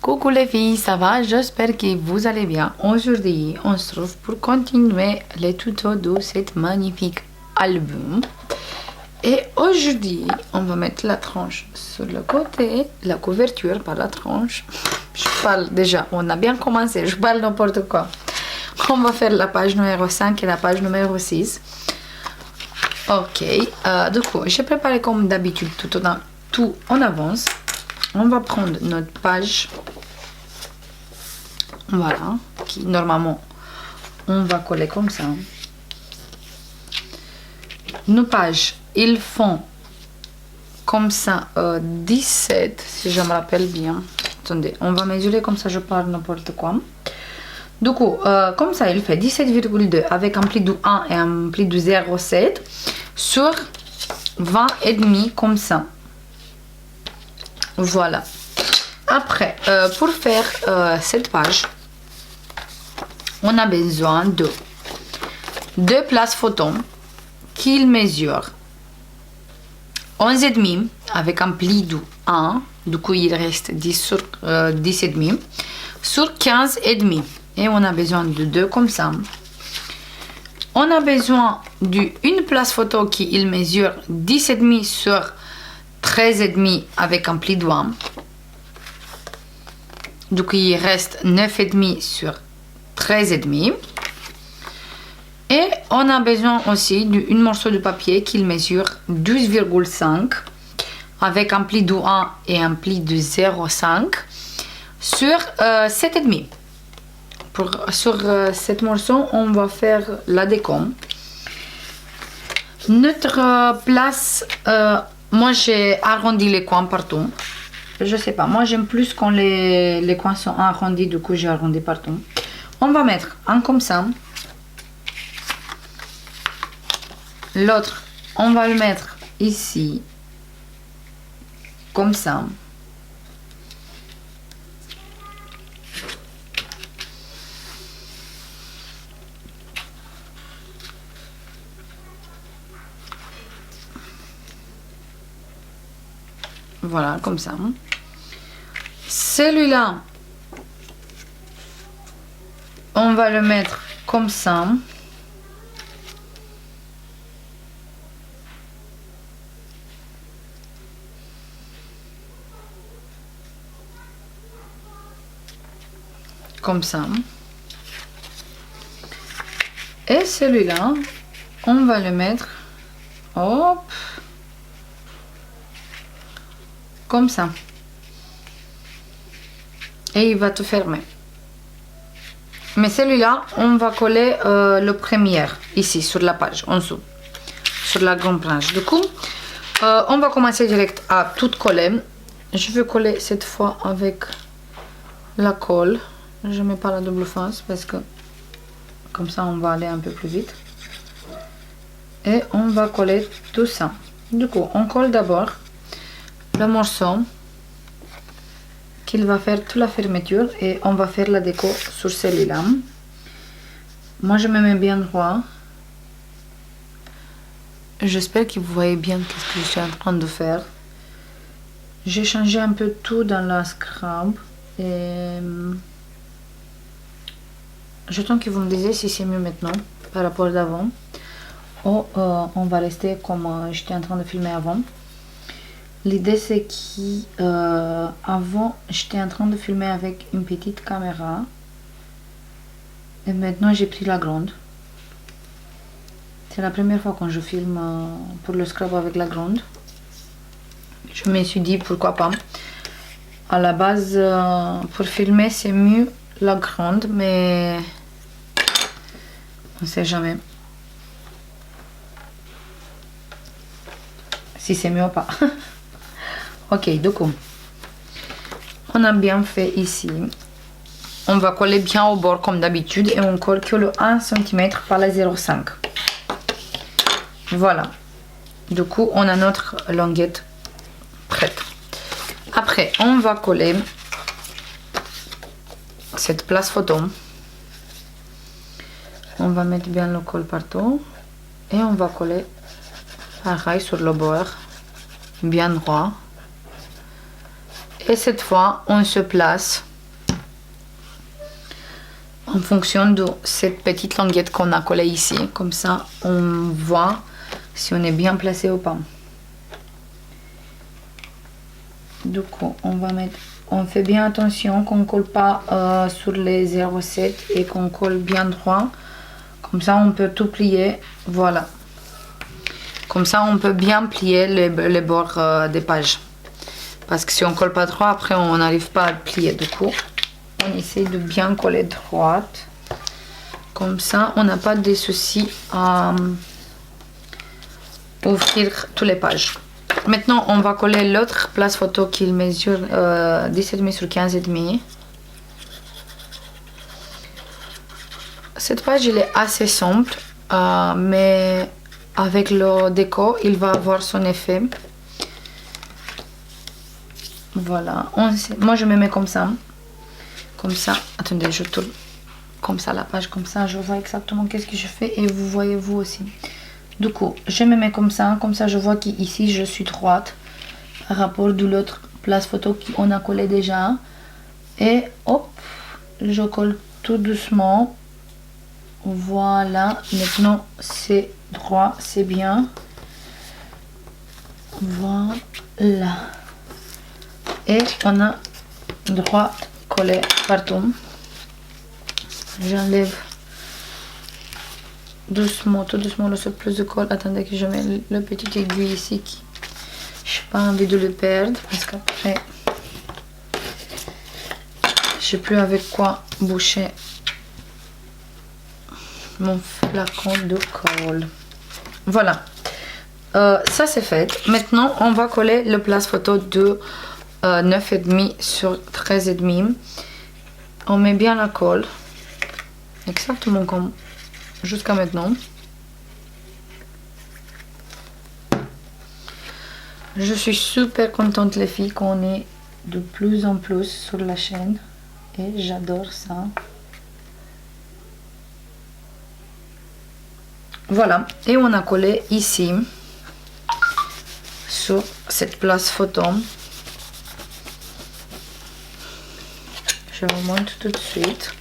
Coucou les filles, ça va? J'espère que vous allez bien. Aujourd'hui, on se trouve pour continuer les tutos de cet magnifique album. Et aujourd'hui, on va mettre la tranche sur le côté, la couverture par la tranche. Je parle déjà, on a bien commencé, je parle n'importe quoi. On va faire la page numéro 5 et la page numéro 6. Ok, du coup, j'ai préparé comme d'habitude tout en avance. On va prendre notre page, voilà, qui normalement on va coller comme ça. Nos pages, ils font comme ça 17, si je me rappelle bien. Attendez, on va mesurer comme ça, je parle n'importe quoi. Du coup, comme ça, il fait 17,2 avec un pli de 1 et un pli de 0,7 sur 20 et demi comme ça. Voilà. Après, pour faire cette page, on a besoin de deux places photos qui mesurent 11,5 avec un pli de 1. Du coup, il reste 10 sur 10,5 sur 15,5. Et on a besoin de deux comme ça. On a besoin d'une place photo qui mesure 10,5 sur 13,5 avec un pli de 1. Du coup, il reste 9,5 sur 13,5. Et on a besoin aussi d'un morceau de papier qui mesure 12,5 avec un pli de 1 et un pli de 0,5 sur 7,5. Sur cet morceau, on va faire la décompe. Notre place, moi j'ai arrondi les coins partout. Je sais pas, moi j'aime plus quand les coins sont arrondis, du coup j'ai arrondi partout. On va mettre un comme ça. L'autre, on va le mettre ici, comme ça. Voilà, comme ça. Celui-là, on va le mettre comme ça. Comme ça. Et celui-là, on va le mettre, hop, comme ça. Et il va tout fermer. Mais celui-là, on va coller le premier ici sur la page, en dessous, sur la grande planche. Du coup, on va commencer direct à tout coller. Je vais coller cette fois avec la colle. Je mets pas la double face parce que comme ça on va aller un peu plus vite. Et on va coller tout ça. Du coup, on colle d'abord le morceau qu'il va faire toute la fermeture et on va faire la déco sur celui-là. Moi je me mets bien droit. J'espère que vous voyez bien ce que je suis en train de faire. J'ai changé un peu tout dans la scrap et j'attends que vous me disiez si c'est mieux maintenant par rapport d'avant. Ou on va rester comme j'étais en train de filmer avant. L'idée c'est qu'avant j'étais en train de filmer avec une petite caméra et maintenant j'ai pris la grande. C'est la première fois quand je filme pour le scrap avec la grande. Je me suis dit pourquoi pas. À la base pour filmer c'est mieux la grande, mais on sait jamais si c'est mieux ou pas. Ok, du coup, on a bien fait ici. On va coller bien au bord comme d'habitude et on colle que le 1 cm par la 0,5. Voilà. Du coup, on a notre languette prête. Après, on va coller cette place photo. On va mettre bien le col partout et on va coller pareil sur le bord, bien droit. Et cette fois, on se place en fonction de cette petite languette qu'on a collée ici. Comme ça, on voit si on est bien placé ou pas. Du coup, on fait bien attention qu'on ne colle pas sur les 0,7 et qu'on colle bien droit. Comme ça, on peut tout plier. Voilà. Comme ça, on peut bien plier les bords des pages. Parce que si on colle pas droit, après, on n'arrive pas à le plier. Du coup, on essaie de bien coller droite. Comme ça, on n'a pas de soucis à ouvrir toutes les pages. Maintenant, on va coller l'autre place photo qui mesure 17,5 sur 15,5. Cette page, elle est assez simple, mais avec le déco, il va avoir son effet. Voilà. Moi, je me mets comme ça. Comme ça. Attendez, je tourne comme ça la page, comme ça, je vois exactement qu'est-ce que je fais et vous voyez vous aussi. Du coup, je me mets comme ça je vois qu'ici je suis droite par rapport de l'autre place photo qu'on a collé déjà. Et hop, je colle tout doucement. Voilà, maintenant c'est droit, c'est bien. Voilà. Et on a droit collé partout. J'enlève doucement, tout doucement le surplus de colle. Attendez que je mets le petit aiguille ici. Je n'ai pas envie de le perdre parce qu'après, je n'ai plus avec quoi boucher mon flacon de colle. Voilà. Ça c'est fait. Maintenant, on va coller le place photo de 9,5 sur 13,5. On met bien la colle. Exactement comme jusqu'à maintenant. Je suis super contente les filles qu'on est de plus en plus sur la chaîne et j'adore ça. Voilà, et on a collé ici sur cette place photo. Je vous montre tout de suite.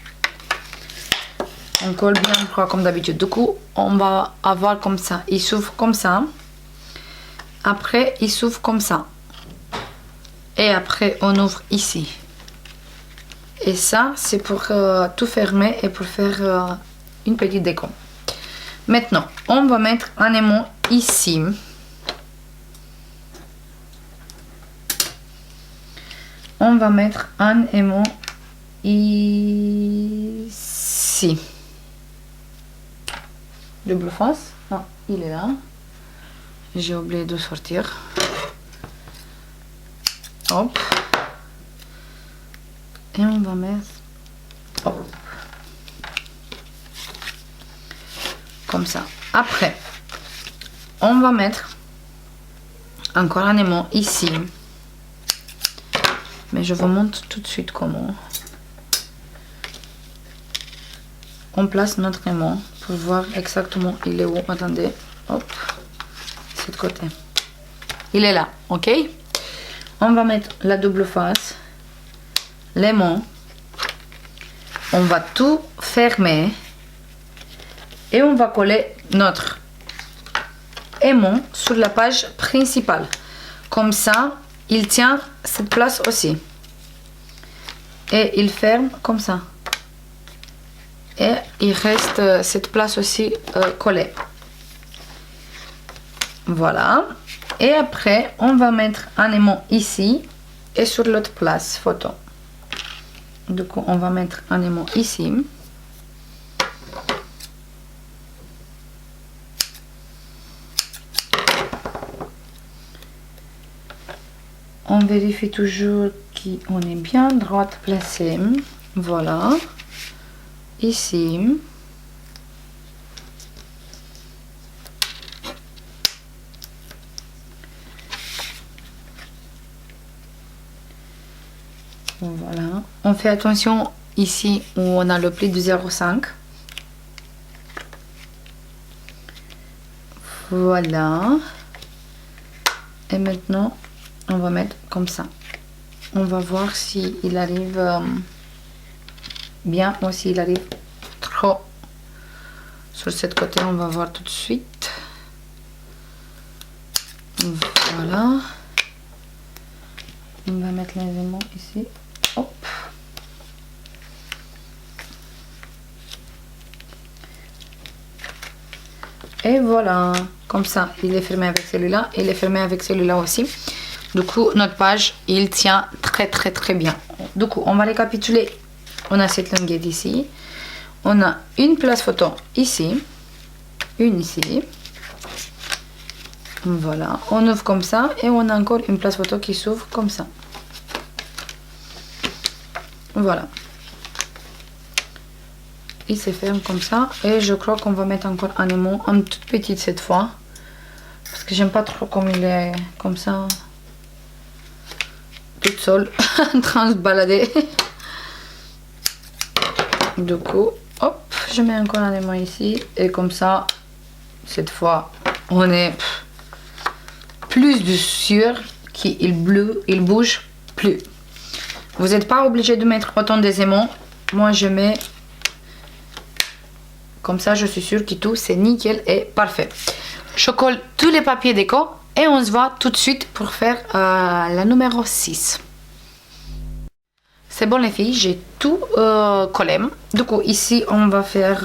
On colle bien droit comme d'habitude. Du coup, on va avoir comme ça. Il s'ouvre comme ça. Après, il s'ouvre comme ça. Et après, on ouvre ici. Et ça, c'est pour tout fermer et pour faire une petite déco. Maintenant, on va mettre un aimant ici. On va mettre un aimant ici. Double face. Non, il est là. J'ai oublié de sortir. Hop. Et on va mettre... Hop. Comme ça. Après, on va mettre encore un aimant ici. Mais je vous montre tout de suite comment. On place notre aimant pour voir exactement il est où. Attendez. Hop. De côté. Il est là. Ok. On va mettre la double face. L'aimant. On va tout fermer. Et on va coller notre aimant sur la page principale. Comme ça, il tient cette place aussi. Et il ferme comme ça. Et il reste cette place aussi collée. Voilà. Et après, on va mettre un aimant ici et sur l'autre place photo. Du coup, on va mettre un aimant ici. On vérifie toujours qu'on est bien droite placé. Voilà. Ici. Voilà. On fait attention ici où on a le pli de 0,5. Voilà. Et maintenant, on va mettre comme ça. On va voir si il arrive bien ou s'il arrive sur cette côté, on va voir tout de suite. Voilà. On va mettre les aimants ici. Hop. Et voilà, comme ça, il est fermé avec celui-là, il est fermé avec celui-là aussi. Du coup, notre page, il tient très bien. Du coup, on va récapituler. On a cette languette ici. On a une place photo ici. Une ici. Voilà, on ouvre comme ça et on a encore une place photo qui s'ouvre comme ça. Voilà. Il se ferme comme ça et je crois qu'on va mettre encore un aimant, un tout petit cette fois. Parce que j'aime pas trop comme il est comme ça. Toute seule, en train de se balader. Du coup, hop, je mets encore un aimant ici et comme ça, cette fois, on est plus de sûr qu'il bouge plus. Vous n'êtes pas obligé de mettre autant d'aimants. Moi, je mets comme ça, je suis sûre que tout c'est nickel et parfait. Je colle tous les papiers déco et on se voit tout de suite pour faire la numéro 6. C'est bon les filles, j'ai tout collé. Du coup ici on va faire,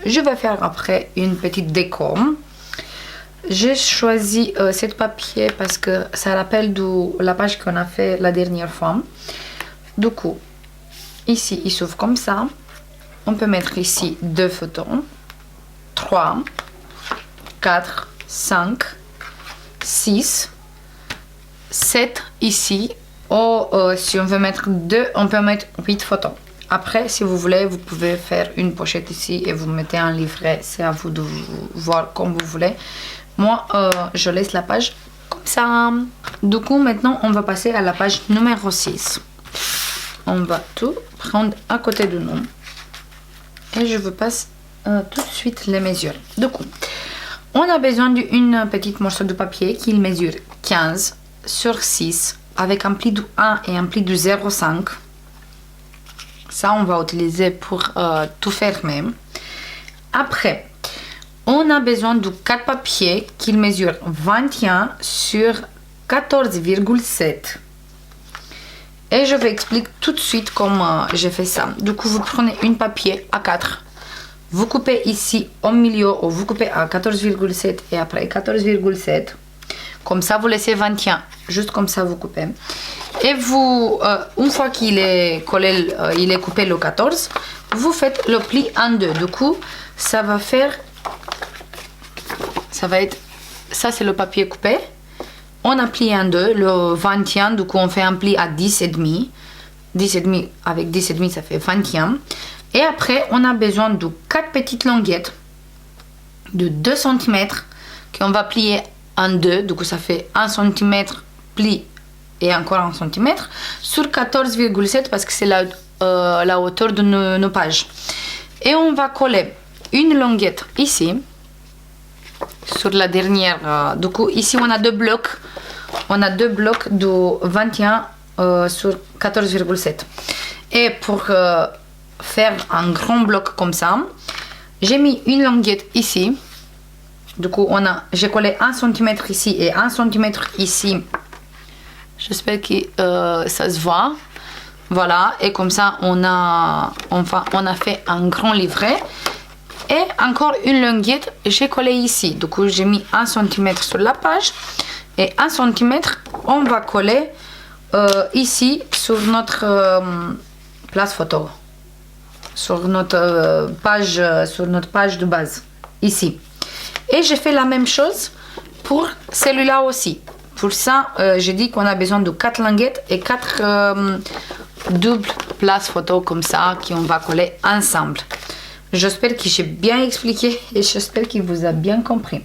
je vais faire après une petite déco. J'ai choisi cette papier parce que ça rappelle la page qu'on a fait la dernière fois. Du coup ici il s'ouvre comme ça. On peut mettre ici 2 photos, 3, 4, 5, 6, 7 ici. Ou si on veut mettre 2, on peut mettre 8 photos. Après, si vous voulez, vous pouvez faire une pochette ici et vous mettez un livret. C'est à vous de voir comme vous voulez. Moi, je laisse la page comme ça. Du coup, maintenant, on va passer à la page numéro 6. On va tout prendre à côté de nous. Et je vous passe tout de suite les mesures. Du coup, on a besoin d'une petite morceau de papier qui mesure 15 sur 6 avec un pli de 1 et un pli de 0,5. Ça, on va utiliser pour tout fermer. Après, on a besoin de 4 papiers qui mesurent 21 sur 14,7. Et je vais expliquer tout de suite comment j'ai fait ça. Du coup, vous prenez une papier à 4. Vous coupez ici au milieu ou vous coupez à 14,7 et après 14,7. Comme ça, vous laissez 21. Juste comme ça, vous coupez. Et vous, une fois qu'il est collé, il est coupé le 14, vous faites le pli en 2. Du coup, ça va faire... Ça va être... Ça, c'est le papier coupé. On a plié en 2, le 21, du coup on fait un pli à 10,5. 10,5 avec 10,5 ça fait 21. Et après on a besoin de 4 petites languettes de 2 cm qu'on va plier en 2. Du coup ça fait 1 cm pli et encore 1 cm sur 14,7 parce que c'est la hauteur de nos pages. Et on va coller une languette ici. Sur la dernière, du coup ici on a 2 blocs. On a 2 blocs de 21 sur 14,7. Et pour faire un grand bloc comme ça, j'ai mis une languette ici. Du coup j'ai collé 1 cm ici et 1 cm ici. J'espère que ça se voit. Voilà, et comme ça on a fait un grand livret. Et encore une languette, j'ai collé ici. Du coup, j'ai mis 1 cm sur la page. Et 1 cm, on va coller ici sur notre place photo. Sur notre page de base. Ici. Et j'ai fait la même chose pour celui-là aussi. Pour ça, j'ai dit qu'on a besoin de 4 languettes et 4 doubles places photo comme ça qu'on va coller ensemble. J'espère que j'ai bien expliqué et j'espère qu'il vous a bien compris.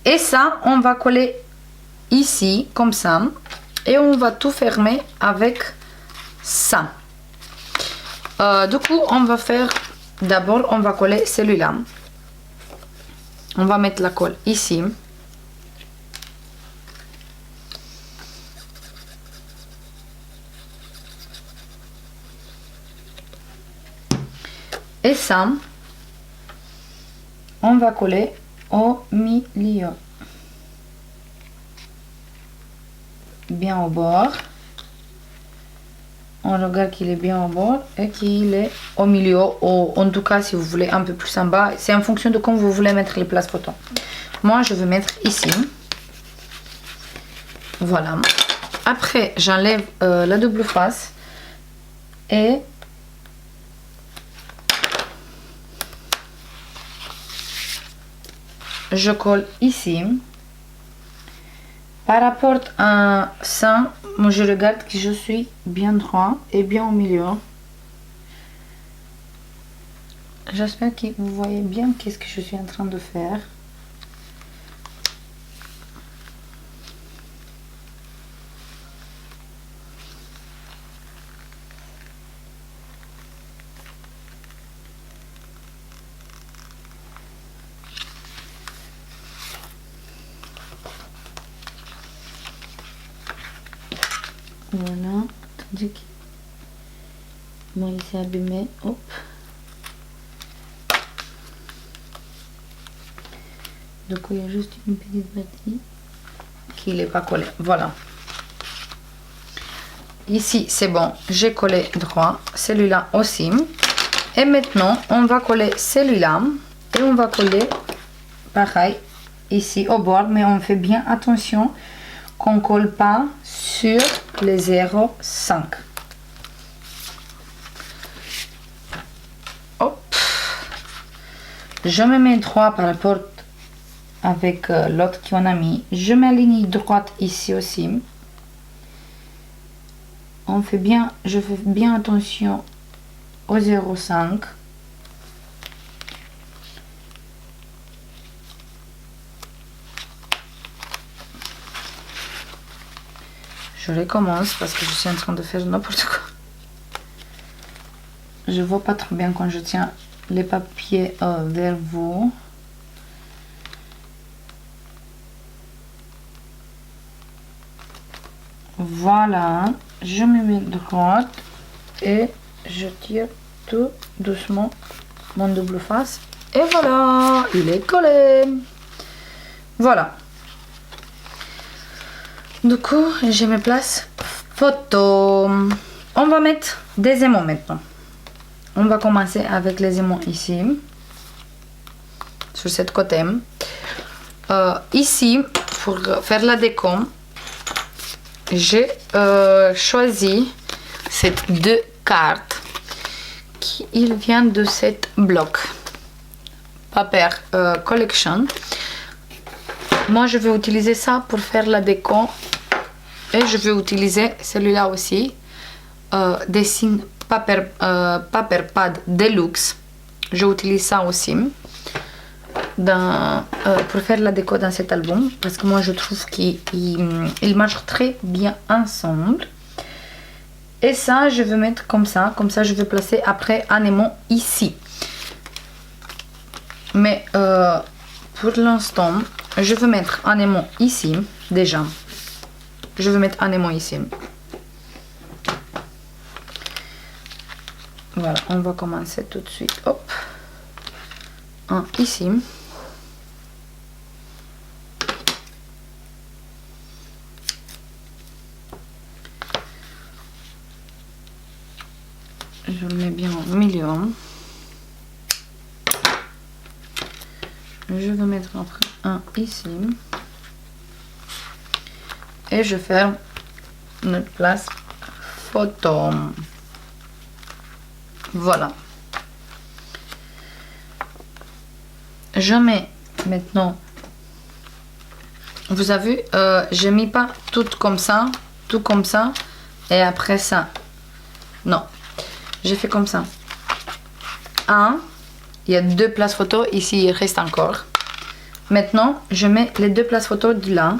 Et ça, on va coller ici, comme ça. Et on va tout fermer avec ça. Du coup, on va faire... D'abord, on va coller celui-là. On va mettre la colle ici. Et ça, on va coller au milieu. Bien au bord. On regarde qu'il est bien au bord et qu'il est au milieu, ou en tout cas si vous voulez un peu plus en bas, c'est en fonction de comment vous voulez mettre les places photos. Moi je vais mettre ici, voilà. Après j'enlève la double face et je colle ici. Par rapport à ça, moi je regarde que je suis bien droit et bien au milieu. J'espère que vous voyez bien qu'est-ce que je suis en train de faire. Voilà, attendez que moi il s'est abîmé, hop. Du coup il y a juste une petite partie qui n'est pas collée, voilà. Ici c'est bon, j'ai collé droit, celui-là aussi. Et maintenant on va coller celui-là et on va coller pareil ici au bord, mais on fait bien attention qu'on colle pas sur les 0,5. Hop, je me mets droit par rapport avec l'autre qu'on a mis. Je mets la ligne droite ici aussi. On fait bien, je fais bien attention au 0,5. Je recommence parce que je suis en train de faire n'importe quoi. Je vois pas trop bien quand je tiens les papiers vers vous. Voilà, je me mets droite et je tire tout doucement mon double face. Et voilà, il est collé. Voilà. Du coup, j'ai mes places photo. On va mettre des aimants maintenant. On va commencer avec les aimants ici, sur cette côté. Ici, pour faire la déco, j'ai choisi ces deux cartes qui viennent de cette bloc Paper Collection. Moi, je vais utiliser ça pour faire la déco. Et je vais utiliser celui-là aussi, Dessin Paper Pad Deluxe. J'utilise ça aussi pour faire la déco dans cet album, parce que moi je trouve qu'il marche très bien ensemble. Et ça, je vais mettre comme ça je vais placer après un aimant ici. Mais pour l'instant, je vais mettre un aimant ici déjà. Je vais mettre un aimant ici. Voilà, on va commencer tout de suite. Hop. Un ici. Je le mets bien au milieu. Je vais mettre après un ici. Et je ferme notre place photo. Voilà. Je mets maintenant. Vous avez vu, je mis pas tout comme ça, et après ça. Non, j'ai fait comme ça. Un, il y a deux places photo, ici il reste encore. Maintenant, je mets les deux places photo de là.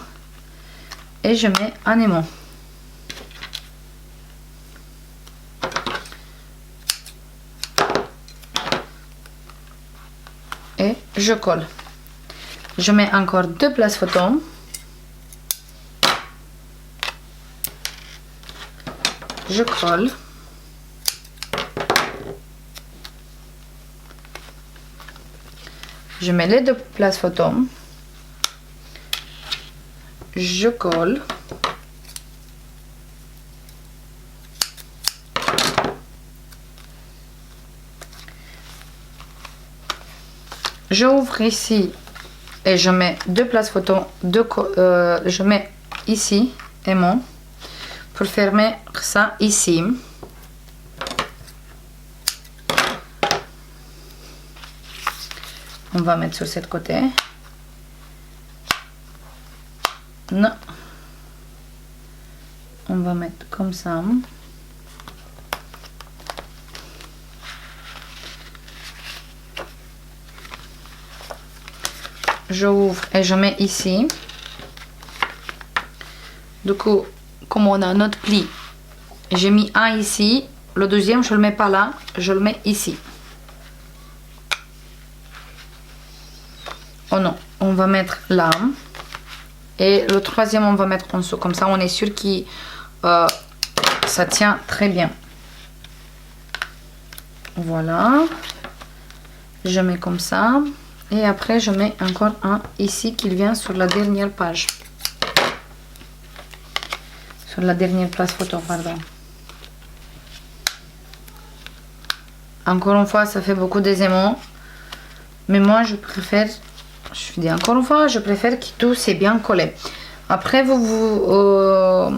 Et je mets un aimant. Et je colle. Je mets encore deux places photo. Je colle. Je mets les deux places photo. Je colle. J'ouvre ici et je mets deux places photo. Je mets ici aimant pour fermer ça ici. On va mettre sur ce côté. Non. On va mettre comme ça. J'ouvre et je mets ici. Du coup, comme on a notre pli, j'ai mis un ici. Le deuxième, je le mets pas là, je le mets ici. Oh non, on va mettre là. Et le troisième, on va mettre en dessous. Comme ça, on est sûr que ça tient très bien. Voilà. Je mets comme ça. Et après, je mets encore un ici qui vient sur la dernière page. Sur la dernière place photo, pardon. Encore une fois, ça fait beaucoup d'aimants. Mais moi, je préfère... Je dis encore une fois, je préfère que tout c'est bien collé. Après, pour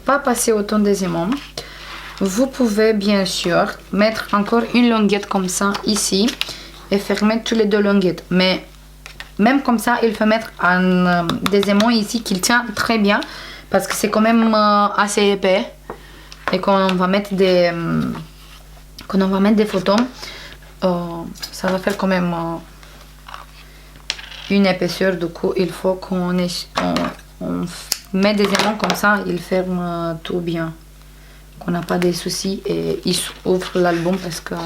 pas passer autant d'aimants, vous pouvez bien sûr mettre encore une languette comme ça ici et fermer tous les deux languettes. Mais même comme ça, il faut mettre des aimants ici qui tient très bien parce que c'est quand même assez épais et quand on va mettre des photos, ça va faire quand même une épaisseur. Du coup, il faut qu'on met des aimants comme ça, il ferme tout bien, qu'on n'a pas de soucis et il ouvre l'album parce que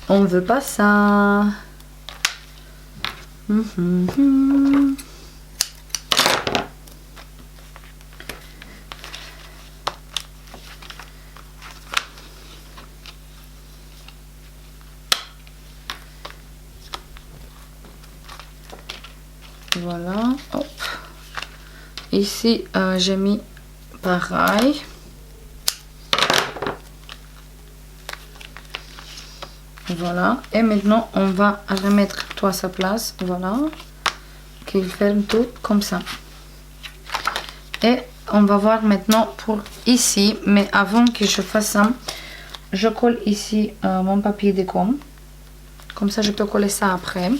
on veut pas ça. Voilà, hop. Ici, j'ai mis pareil. Voilà, et maintenant on va remettre tout à sa place. Voilà, qu'il ferme tout comme ça. Et on va voir maintenant pour ici, mais avant que je fasse ça, je colle ici mon papier de com. Comme ça, je peux coller ça après.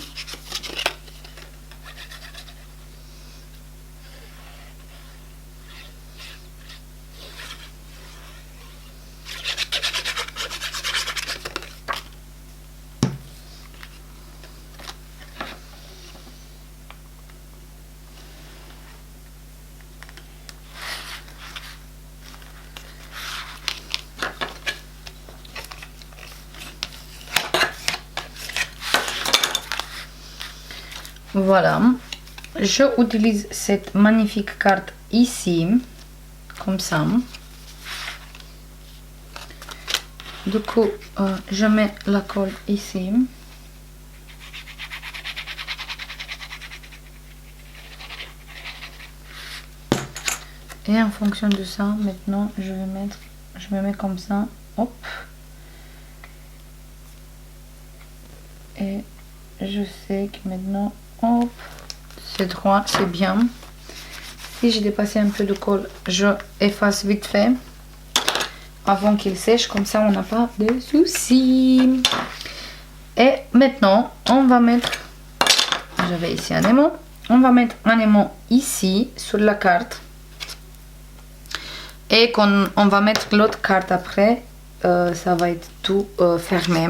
Voilà, je utilise cette magnifique carte ici, comme ça. Du coup, je mets la colle ici. Et en fonction de ça, maintenant, je me mets comme ça, hop. Et je sais que maintenant, hop, c'est droit, c'est bien. Si j'ai dépassé un peu de colle, je efface vite fait avant qu'il sèche, comme ça on n'a pas de soucis. Et maintenant, on va mettre, j'avais ici un aimant, on va mettre un aimant ici sur la carte. Et quand on va mettre l'autre carte après, ça va être tout fermé.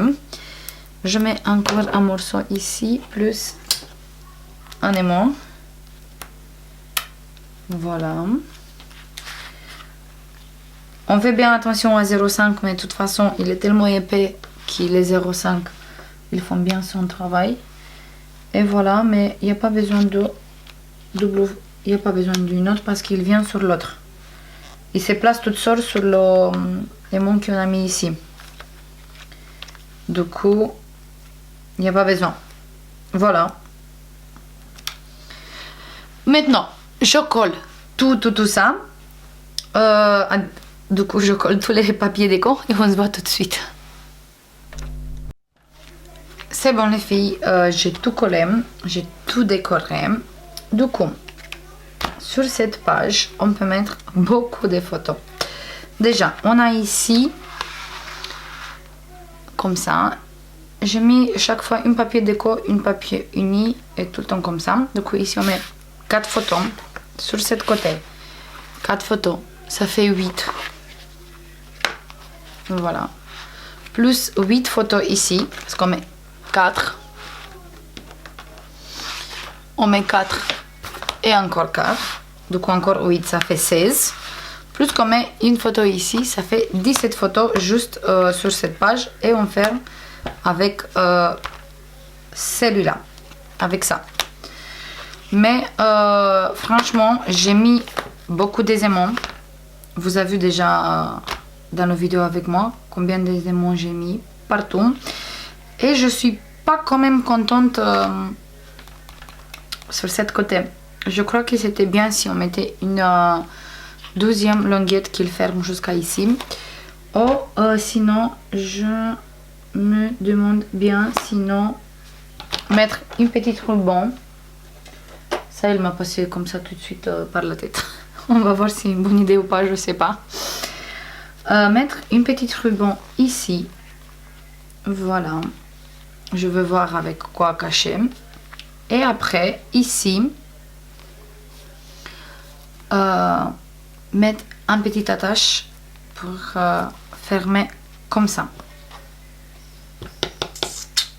Je mets encore un morceau ici, plus un aimant. Voilà. On fait bien attention à 0,5, mais de toute façon, il est tellement épais qu'il est 0,5. Ils font bien son travail. Et voilà, mais il n'y a pas besoin de double, il n'y a pas besoin d'une autre parce qu'il vient sur l'autre. Il se place tout seul sur l'aimant qu'on a mis ici. Du coup, il n'y a pas besoin. Voilà. Maintenant, je colle tout ça. Du coup, je colle tous les papiers déco et on se voit tout de suite. C'est bon les filles, j'ai tout collé, j'ai tout décoré. Du coup, sur cette page, on peut mettre beaucoup de photos. Déjà, on a ici, comme ça, j'ai mis chaque fois un papier déco, un papier uni et tout le temps comme ça. Du coup, ici, on met 4 photos sur cette côté. 4 photos, ça fait 8. Voilà. Plus 8 photos ici, parce qu'on met 4. On met 4 et encore 4. Du coup, encore 8, ça fait 16. Plus qu'on met une photo ici, ça fait 17 photos juste sur cette page. Et on ferme avec celui-là. Avec ça. Mais franchement, j'ai mis beaucoup d'aimants. Vous avez vu déjà dans la vidéo avec moi combien d'aimants j'ai mis partout. Et je suis pas quand même contente sur cette côté. Je crois que c'était bien si on mettait une 12e languette qu'il ferme jusqu'à ici. Ou sinon, je me demande bien sinon mettre une petite ruban. Ça, il m'a passé comme ça tout de suite par la tête. On va voir si c'est une bonne idée ou pas, je sais pas. Mettre une petite ruban ici. Voilà. Je veux voir avec quoi cacher. Et après, ici, mettre un petit attache pour fermer comme ça.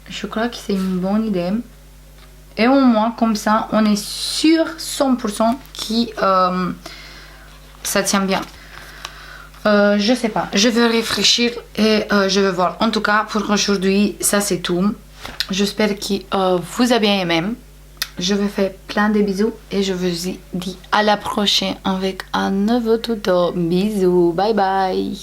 Je crois que c'est une bonne idée. Et au moins, comme ça, on est sûr 100% que ça tient bien. Je sais pas, je vais réfléchir et je vais voir. En tout cas, pour aujourd'hui, ça c'est tout. J'espère que vous avez bien aimé. Je vous fais plein de bisous et je vous dis à la prochaine avec un nouveau tuto. Bisous, bye bye.